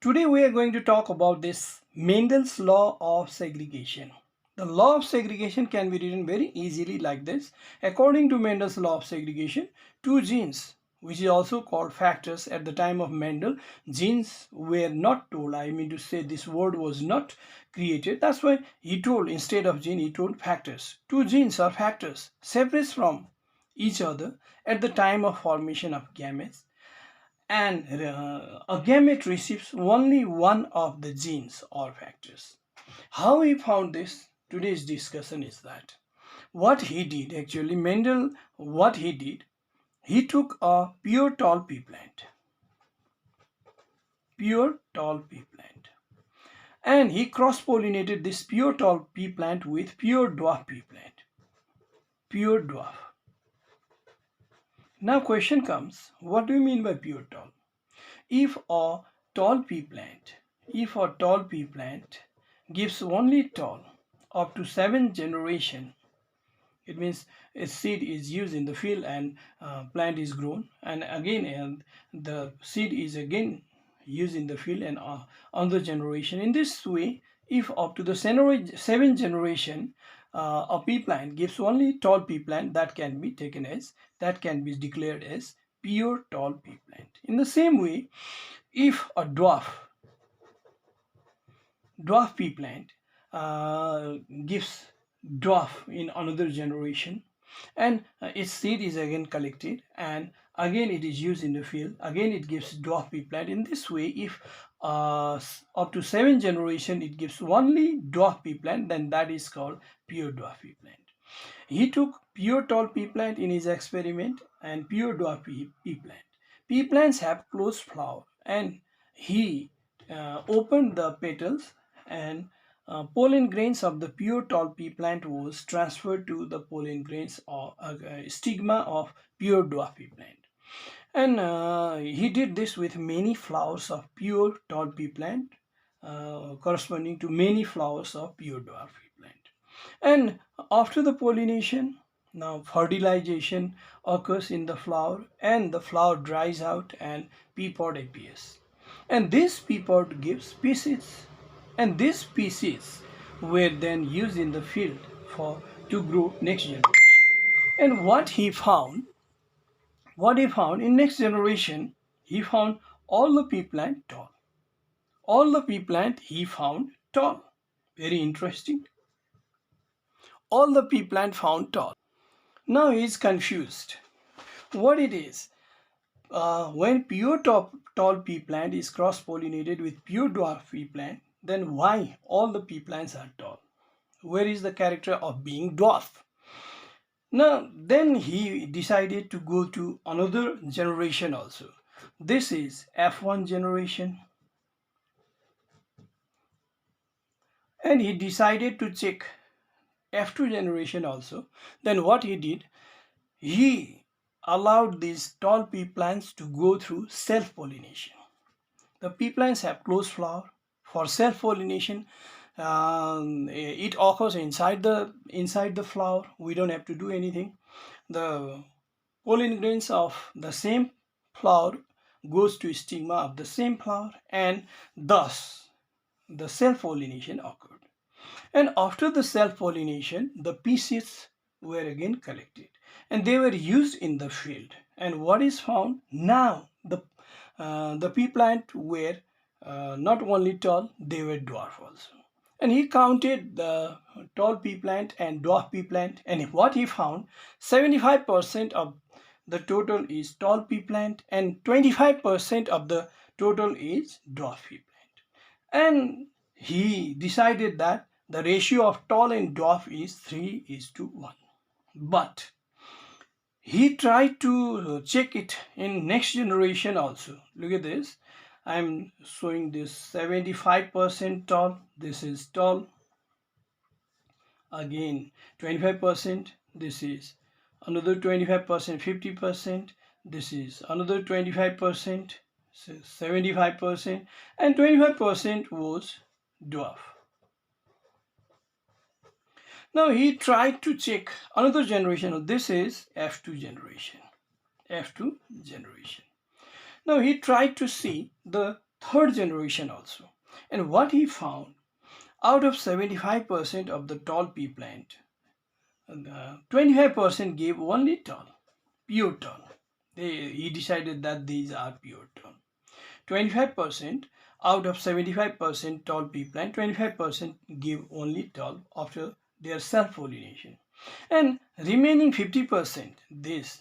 Today we are going to talk about this Mendel's law of segregation. The law of segregation can be written very easily like this. According to Mendel's law of segregation, two genes, which is also called factors at the time of Mendel, genes were not told. I mean to say this word was not created. That's why he told, instead of gene, he told factors. Two genes or factors separate from each other at the time of formation of gametes, and a gamete receives only one of the genes or factors. How he found this? Today's discussion is that what he did actually, Mendel, what he did, he took a pure tall pea plant, and he cross-pollinated this pure tall pea plant with pure dwarf pea plant, pure dwarf. Now question comes, what do you mean by pure tall? If a tall pea plant, if a tall pea plant gives only tall up to 7 generation, it means a seed is used in the field and plant is grown, and again the seed is again used in the field and on the generation. In this way, if up to the 7 generation a pea plant gives only tall pea plant, that can be declared as pure tall pea plant. In the same way, if a dwarf pea plant gives dwarf in another generation, and its seed is again collected and again it is used in the field, again it gives dwarf pea plant. In this way, if up to 7 generation it gives only dwarf pea plant, then that is called pure dwarf pea plant. He took pure tall pea plant in his experiment and pure dwarf pea plant. Pea plants have closed flower, and he opened the petals, and pollen grains of the pure tall pea plant was transferred to the pollen grains or stigma of pure dwarf pea plant. And he did this with many flowers of pure tall pea plant corresponding to many flowers of pure dwarf pea plant. And after the pollination, now fertilization occurs in the flower, and the flower dries out and pea pod appears. And this pea pod gives species, and these species were then used in the field to grow next generation. And what he found in next generation, he found all the pea plant tall. All the pea plant he found tall. Very interesting. All the pea plant found tall. Now he is confused. What it is? When pure tall pea plant is cross-pollinated with pure dwarf pea plant, then why all the pea plants are tall? Where is the character of being dwarf? Now, then he decided to go to another generation also. This is F1 generation. And he decided to check F2 generation also. Then what he did, he allowed these tall pea plants to go through self-pollination. The pea plants have closed flower. For self-pollination, it occurs inside the flower. We don't have to do anything. The pollen grains of the same flower goes to stigma of the same flower, and thus the self-pollination occurred. And after the self-pollination, the pea seeds were again collected and they were used in the field. And what is found now? The pea plant were not only tall, they were dwarf also. And he counted the tall pea plant and dwarf pea plant, and what he found, 75% of the total is tall pea plant and 25% of the total is dwarf pea plant. And he decided that the ratio of tall and dwarf is 3:1. But he tried to check it in next generation also. Look at this. I'm showing this 75% tall. This is tall. Again 25%. This is another 25%, 50%. This is another 25%, 75%, and 25% was dwarf. Now he tried to check another generation. This is F2 generation. F2 generation. Now he tried to see the third generation also. And what he found, out of 75% of the tall pea plant, 25% gave only tall, pure tall. He decided that these are pure tall. 25% out of 75% tall pea plant, 25% give only tall after their self-pollination. And remaining 50%, this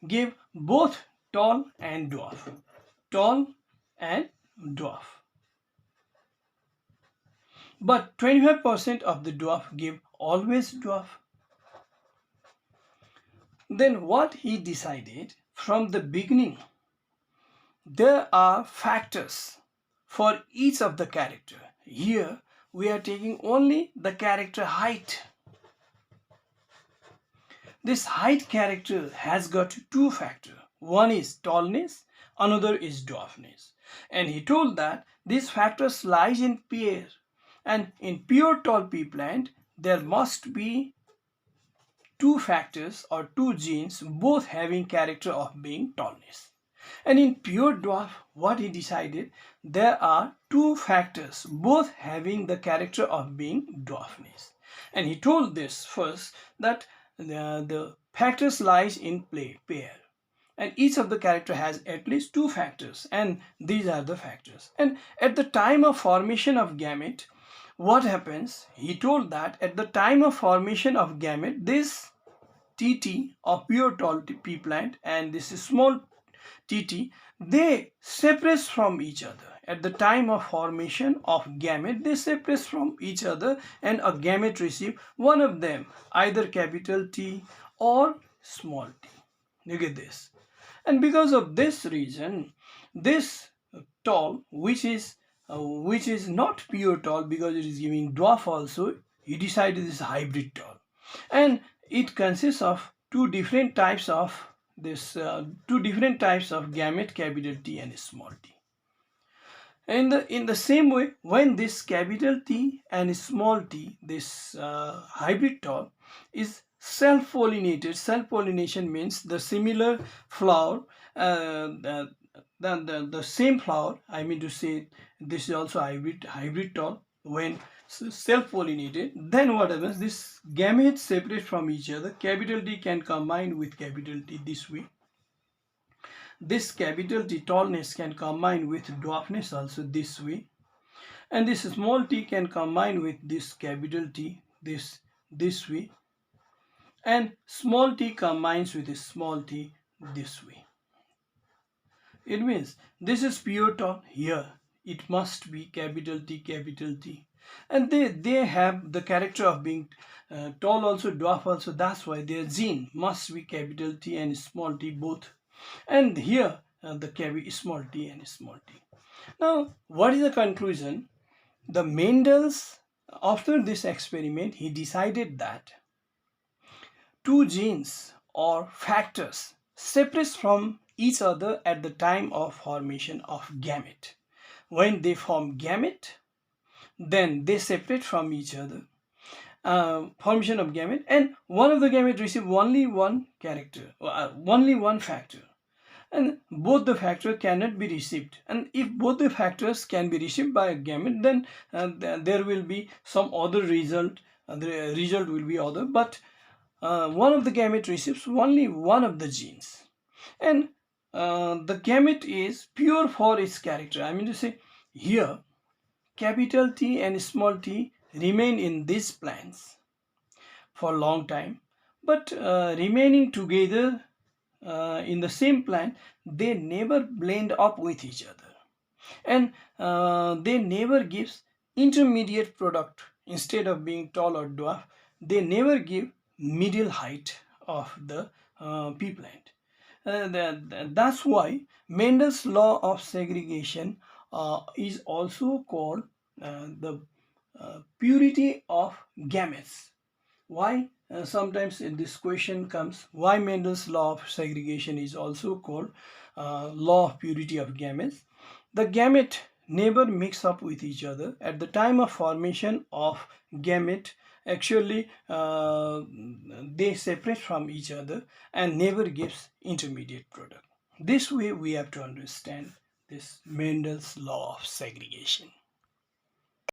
give both tall and dwarf. Tall and dwarf. But 25% of the dwarf give always dwarf. Then what he decided from the beginning, there are factors for each of the character. Here we are taking only the character height. This height character has got two factors. One is tallness, another is dwarfness. And he told that these factors lies in pair. And in pure tall pea plant, there must be two factors or two genes both having character of being tallness. And in pure dwarf, what he decided, there are two factors both having the character of being dwarfness. And he told this first, that the factors lies in pair, and each of the character has at least two factors, and these are the factors. And at the time of formation of gamete, what happens, he told that at the time of formation of gamete, this TT of pure tall pea plant and this small TT, they separate from each other. At the time of formation of gamete, they separate from each other, and a gamete receive one of them, either capital T or small t. Look at this. And because of this reason, this tall, which is not pure tall because it is giving dwarf also, he decided this hybrid tall. And it consists of two different types of gamete, capital T and small t. And in the same way, when this capital T and small t, this hybrid tall is self-pollinated. Self-pollination means the similar flower, the same flower, I mean to say, this is also hybrid tall. When self-pollinated, then what happens, this gametes separate from each other. Capital T can combine with capital T this way. This capital T tallness can combine with dwarfness also this way, and this small t can combine with this capital T this way, and small t combines with small t this way. It means this is pure tall, here it must be capital T, and they have the character of being tall also, dwarf also. That's why their gene must be capital T and small t both. And here the small t and small t. Now, what is the conclusion? The Mendels, after this experiment, he decided that two genes or factors separate from each other at the time of formation of gamete. When they form gamete, then they separate from each other. Formation of gamete, and one of the gamete receive only one character, only one factor, and both the factors cannot be received. And if both the factors can be received by a gamete, then there will be some other result. The result will be other, but one of the gamete receives only one of the genes, and the gamete is pure for its character. I mean to say, here capital T and small t remain in these plants for a long time, but remaining together in the same plant, they never blend up with each other, and they never gives intermediate product. Instead of being tall or dwarf, they never give middle height of the pea plant. That's why Mendel's law of segregation is also called the purity of gametes. Why? Sometimes this question comes, why Mendel's law of segregation is also called law of purity of gametes. The gamete never mix up with each other. At the time of formation of gamete, actually they separate from each other and never gives intermediate product. This way we have to understand this Mendel's law of segregation.